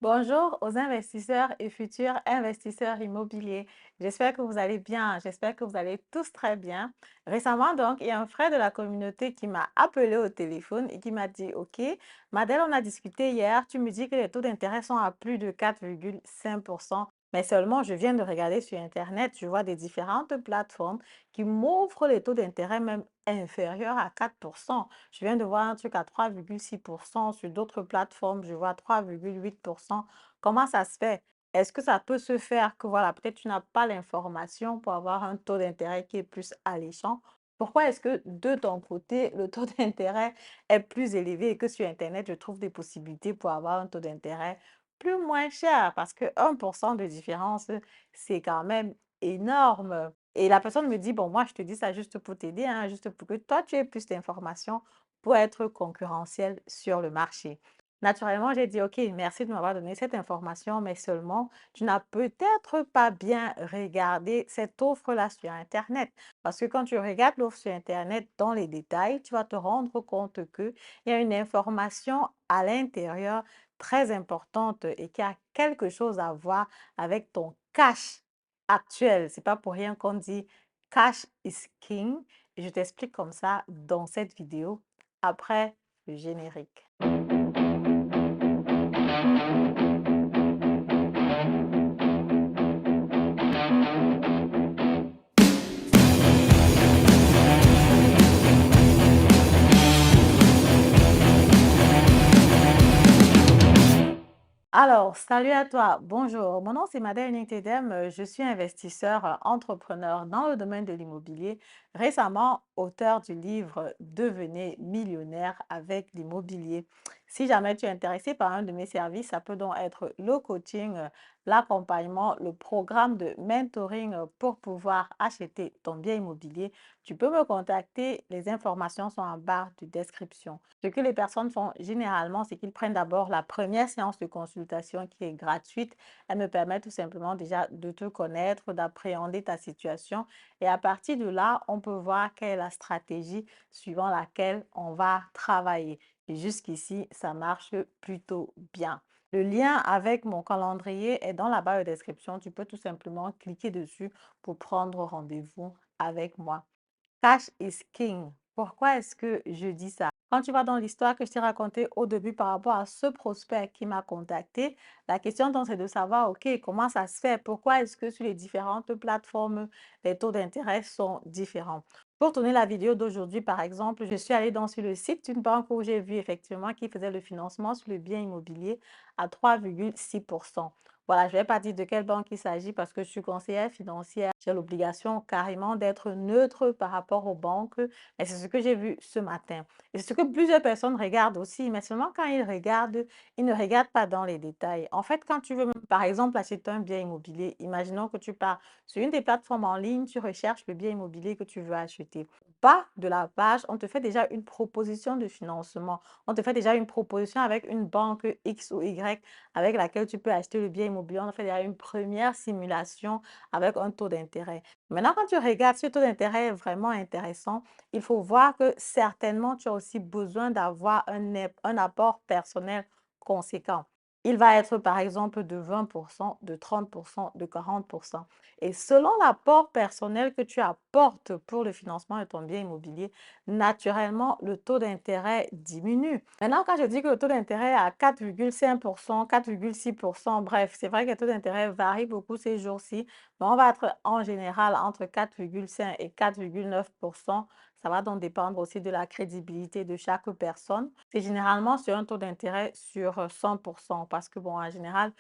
Bonjour aux investisseurs et futurs investisseurs immobiliers. J'espère que vous allez bien. J'espère que vous allez tous très bien. Récemment, donc, il y a un frère de la communauté qui m'a appelé au téléphone et qui m'a dit, OK, Madeleine, on a discuté hier. Tu me dis que les taux d'intérêt sont à plus de 4,5%. Mais seulement, je viens de regarder sur Internet, je vois des différentes plateformes qui m'offrent les taux d'intérêt même inférieurs à 4%. Je viens de voir un truc à 3,6% sur d'autres plateformes, je vois 3,8%. Comment ça se fait? Est-ce que ça peut se faire que voilà, peut-être tu n'as pas l'information pour avoir un taux d'intérêt qui est plus alléchant? Pourquoi est-ce que de ton côté, le taux d'intérêt est plus élevé et que sur Internet, je trouve des possibilités pour avoir un taux d'intérêt plus moins cher? Parce que 1% de différence, c'est quand même énorme. Et la personne me dit, bon, moi, je te dis ça juste pour t'aider, hein, juste pour que toi, tu aies plus d'informations pour être concurrentiel sur le marché. Naturellement, j'ai dit, OK, merci de m'avoir donné cette information, mais seulement, tu n'as peut-être pas bien regardé cette offre-là sur Internet. Parce que quand tu regardes l'offre sur Internet dans les détails, tu vas te rendre compte qu'il y a une information à l'intérieur très importante et qui a quelque chose à voir avec ton cash actuel. C'est pas pour rien qu'on dit cash is king. Et je t'explique comme ça dans cette vidéo après le générique. Alors, salut à toi, bonjour. Mon nom c'est Madeleine Nictedem, je suis investisseur, entrepreneur dans le domaine de l'immobilier. Récemment, auteur du livre Devenez millionnaire avec l'immobilier. Si jamais tu es intéressé par un de mes services, ça peut donc être le coaching, l'accompagnement, le programme de mentoring pour pouvoir acheter ton bien immobilier. Tu peux me contacter, les informations sont en barre de description. Ce que les personnes font généralement, c'est qu'ils prennent d'abord la première séance de consultation qui est gratuite. Elle me permet tout simplement déjà de te connaître, d'appréhender ta situation. Et à partir de là, on peut voir quelle est la stratégie suivant laquelle on va travailler. Et jusqu'ici, ça marche plutôt bien. Le lien avec mon calendrier est dans la barre de description. Tu peux tout simplement cliquer dessus pour prendre rendez-vous avec moi. Cash is king. Pourquoi est-ce que je dis ça? Quand tu vas dans l'histoire que je t'ai racontée au début par rapport à ce prospect qui m'a contacté, la question donc c'est de savoir, OK, comment ça se fait? Pourquoi est-ce que sur les différentes plateformes, les taux d'intérêt sont différents? Pour tourner la vidéo d'aujourd'hui, par exemple, je suis allée sur le site d'une banque où j'ai vu effectivement qu'ils faisaient le financement sur le bien immobilier à 3,6%. Voilà, je ne vais pas dire de quelle banque il s'agit parce que je suis conseillère financière. J'ai l'obligation carrément d'être neutre par rapport aux banques. Et c'est ce que j'ai vu ce matin. Et c'est ce que plusieurs personnes regardent aussi. Mais seulement quand ils regardent, ils ne regardent pas dans les détails. En fait, quand tu veux, par exemple, acheter un bien immobilier, imaginons que tu pars sur une des plateformes en ligne, tu recherches le bien immobilier que tu veux acheter. Bas de la page, on te fait déjà une proposition de financement. On te fait déjà une proposition avec une banque X ou Y avec laquelle tu peux acheter le bien immobilier. On fait déjà une première simulation avec un taux d'intérêt. Maintenant, quand tu regardes si le taux d'intérêt est vraiment intéressant, il faut voir que certainement, tu as aussi besoin d'avoir un apport personnel conséquent. Il va être par exemple de 20%, de 30%, de 40%. Et selon l'apport personnel que tu apportes pour le financement de ton bien immobilier, naturellement, le taux d'intérêt diminue. Maintenant, quand je dis que le taux d'intérêt est à 4,5%, 4,6%, bref, c'est vrai que le taux d'intérêt varie beaucoup ces jours-ci, mais on va être en général entre 4,5 et 4,9%. Ça va donc dépendre aussi de la crédibilité de chaque personne. C'est généralement sur un taux d'intérêt sur 100% parce que, bon, en général,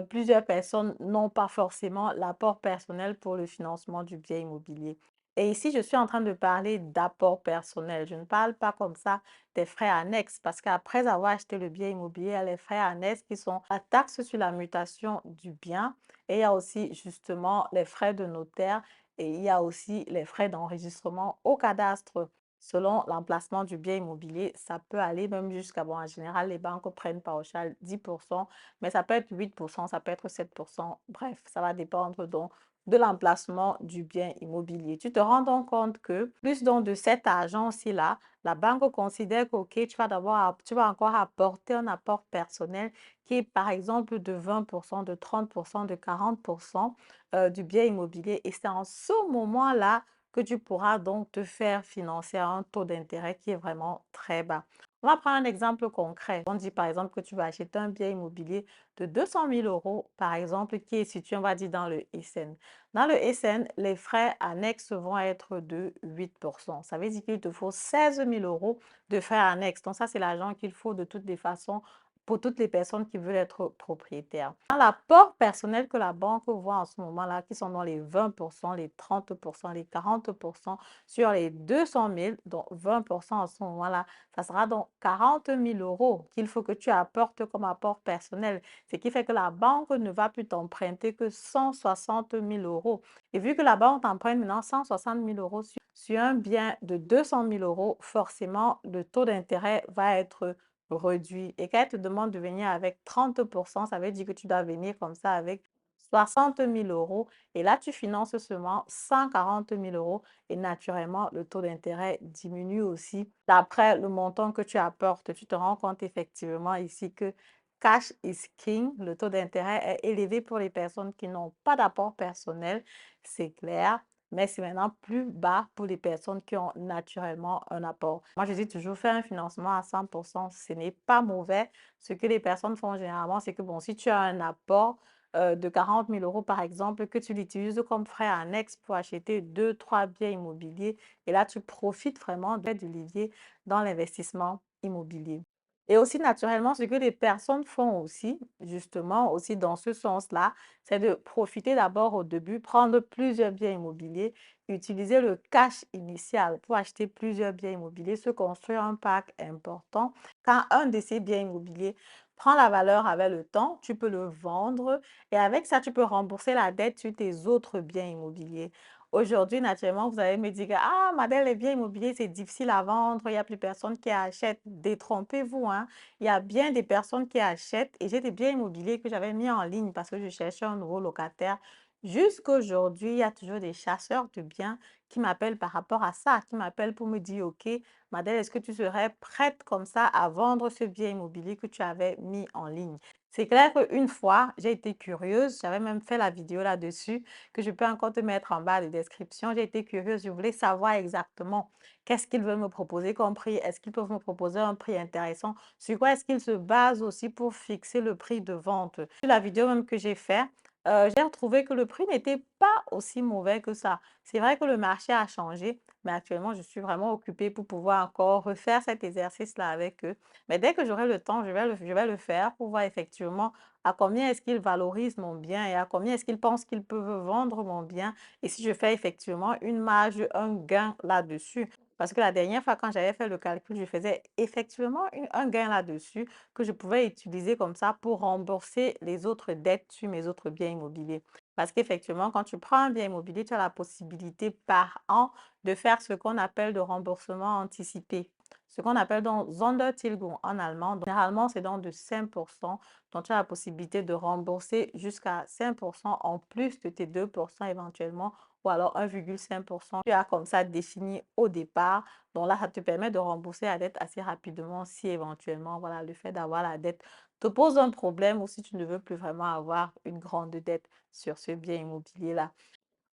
plusieurs personnes n'ont pas forcément l'apport personnel pour le financement du bien immobilier. Et ici, je suis en train de parler d'apport personnel. Je ne parle pas comme ça des frais annexes parce qu'après avoir acheté le bien immobilier, il y a les frais annexes qui sont la taxe sur la mutation du bien et il y a aussi justement les frais de notaire et il y a aussi les frais d'enregistrement au cadastre. Selon l'emplacement du bien immobilier, ça peut aller même jusqu'à, bon, en général, les banques prennent pauschal 10%, mais ça peut être 8%, ça peut être 7%. Bref, ça va dépendre donc de l'emplacement du bien immobilier. Tu te rends donc compte que plus donc de cet argent-ci-là, la banque considère que, OK, tu vas encore apporter un apport personnel qui est par exemple de 20%, de 30%, de 40% du bien immobilier. Et c'est en ce moment-là que tu pourras donc te faire financer à un taux d'intérêt qui est vraiment très bas. On va prendre un exemple concret. On dit par exemple que tu vas acheter un bien immobilier de 200 000 euros, par exemple, qui est situé, on va dire, dans le SN. Dans le SN, les frais annexes vont être de 8%. Ça veut dire qu'il te faut 16 000 euros de frais annexes. Donc ça, c'est l'argent qu'il faut de toutes les façons pour toutes les personnes qui veulent être propriétaires. Dans l'apport personnel que la banque voit en ce moment-là, qui sont dans les 20%, les 30%, les 40% sur les 200 000, donc 20% en ce moment-là, ça sera donc 40 000 euros qu'il faut que tu apportes comme apport personnel. Ce qui fait que la banque ne va plus t'emprunter que 160 000 euros. Et vu que la banque t'emprunte maintenant 160 000 euros sur un bien de 200 000 euros, forcément, le taux d'intérêt va être réduit. Et quand elle te demande de venir avec 30%, ça veut dire que tu dois venir comme ça avec 60 000 euros. Et là, tu finances seulement 140 000 euros. Et naturellement, le taux d'intérêt diminue aussi. D'après le montant que tu apportes, tu te rends compte effectivement ici que cash is king. Le taux d'intérêt est élevé pour les personnes qui n'ont pas d'apport personnel, c'est clair. Mais c'est maintenant plus bas pour les personnes qui ont naturellement un apport. Moi, je dis toujours, faire un financement à 100%, ce n'est pas mauvais. Ce que les personnes font généralement, c'est que, bon, si tu as un apport de 40 000 euros, par exemple, que tu l'utilises comme frais annexes pour acheter deux, trois biens immobiliers, et là, tu profites vraiment du levier dans l'investissement immobilier. Et aussi, naturellement, ce que les personnes font aussi, justement, aussi dans ce sens-là, c'est de profiter d'abord au début, prendre plusieurs biens immobiliers, utiliser le cash initial pour acheter plusieurs biens immobiliers, se construire un parc important. Quand un de ces biens immobiliers prend la valeur avec le temps, tu peux le vendre et avec ça, tu peux rembourser la dette sur tes autres biens immobiliers. Aujourd'hui, naturellement, vous allez me dire que, ah, Madeleine, les biens immobiliers, c'est difficile à vendre, il n'y a plus personne qui achète. Détrompez-vous, hein. Il y a bien des personnes qui achètent et j'ai des biens immobiliers que j'avais mis en ligne parce que je cherchais un nouveau locataire. Jusqu'à aujourd'hui, il y a toujours des chasseurs de biens qui m'appellent par rapport à ça, qui m'appellent pour me dire, OK, Madeleine, est-ce que tu serais prête comme ça à vendre ce bien immobilier que tu avais mis en ligne? C'est clair qu'une fois, j'ai été curieuse, j'avais même fait la vidéo là-dessus, que je peux encore te mettre en bas de description. J'ai été curieuse, je voulais savoir exactement qu'est-ce qu'ils veulent me proposer comme prix. Est-ce qu'ils peuvent me proposer un prix intéressant? Sur quoi est-ce qu'ils se basent aussi pour fixer le prix de vente? Sur la vidéo même que j'ai fait, j'ai retrouvé que le prix n'était pas aussi mauvais que ça. C'est vrai que le marché a changé, mais actuellement, je suis vraiment occupée pour pouvoir encore refaire cet exercice-là avec eux. Mais dès que j'aurai le temps, je vais le faire pour voir effectivement à combien est-ce qu'ils valorisent mon bien et à combien est-ce qu'ils pensent qu'ils peuvent vendre mon bien et si je fais effectivement une marge, un gain là-dessus. Parce que la dernière fois, quand j'avais fait le calcul, je faisais effectivement un gain là-dessus que je pouvais utiliser comme ça pour rembourser les autres dettes sur mes autres biens immobiliers. Parce qu'effectivement, quand tu prends un bien immobilier, tu as la possibilité par an de faire ce qu'on appelle de remboursement anticipé. Ce qu'on appelle donc Sondertilgung en allemand. Donc, généralement, c'est donc de 5%. Donc, tu as la possibilité de rembourser jusqu'à 5% en plus de tes 2% éventuellement ou alors 1,5%. Tu as comme ça défini au départ. Donc là, ça te permet de rembourser la dette assez rapidement si éventuellement, voilà, le fait d'avoir la dette te pose un problème ou si tu ne veux plus vraiment avoir une grande dette sur ce bien immobilier-là.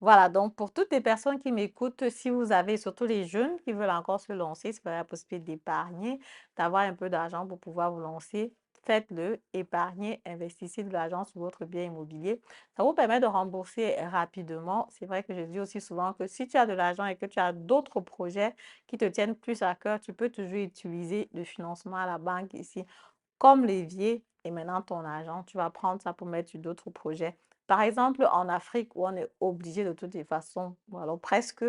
Voilà, donc pour toutes les personnes qui m'écoutent, si vous avez, surtout les jeunes qui veulent encore se lancer, si vous avez la possibilité d'épargner, d'avoir un peu d'argent pour pouvoir vous lancer, faites-le, épargnez, investissez de l'argent sur votre bien immobilier. Ça vous permet de rembourser rapidement. C'est vrai que je dis aussi souvent que si tu as de l'argent et que tu as d'autres projets qui te tiennent plus à cœur, tu peux toujours utiliser le financement à la banque ici comme levier et maintenant ton argent, tu vas prendre ça pour mettre sur d'autres projets. Par exemple, en Afrique où on est obligé de toutes les façons, ou alors presque,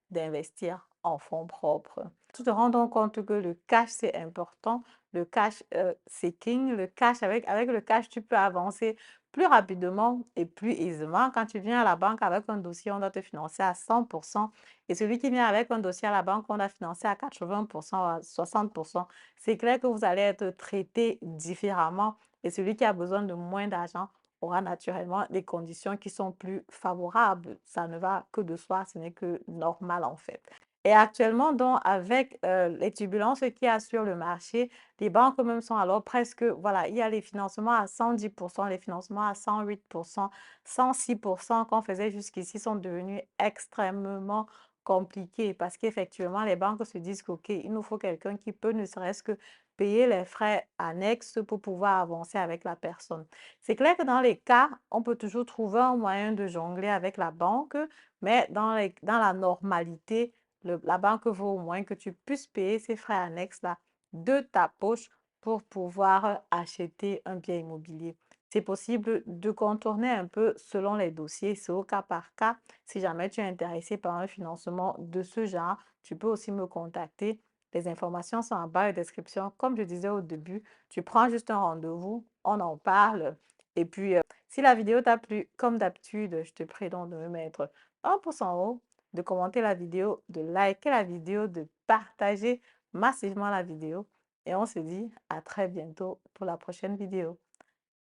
d'investir en fonds propres. Tu te rends donc compte que le cash, c'est important. Le cash, c'est king. Le cash, avec le cash, tu peux avancer plus rapidement et plus aisément. Quand tu viens à la banque avec un dossier, on doit te financer à 100%. Et celui qui vient avec un dossier à la banque, on a financé à 80%, à 60%. C'est clair que vous allez être traité différemment et celui qui a besoin de moins d'argent aura naturellement des conditions qui sont plus favorables. Ça ne va que de soi, ce n'est que normal en fait. Et actuellement, donc, avec les turbulences qu'il y a sur le marché, les banques même sont alors presque, voilà, il y a les financements à 110%, les financements à 108%, 106% qu'on faisait jusqu'ici sont devenus extrêmement compliqués parce qu'effectivement, les banques se disent qu'OK, il nous faut quelqu'un qui peut ne serait-ce que payer les frais annexes pour pouvoir avancer avec la personne. C'est clair que dans les cas, on peut toujours trouver un moyen de jongler avec la banque, mais dans la normalité, la banque veut au moins que tu puisses payer ces frais annexes-là de ta poche pour pouvoir acheter un bien immobilier. C'est possible de contourner un peu selon les dossiers, c'est au cas par cas. Si jamais tu es intéressé par un financement de ce genre, tu peux aussi me contacter. Les informations sont en bas de description. Comme je disais au début, tu prends juste un rendez-vous, on en parle. Et puis, si la vidéo t'a plu, comme d'habitude, je te prie donc de me mettre un pouce en haut, de commenter la vidéo, de liker la vidéo, de partager massivement la vidéo. Et on se dit à très bientôt pour la prochaine vidéo.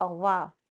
Au revoir.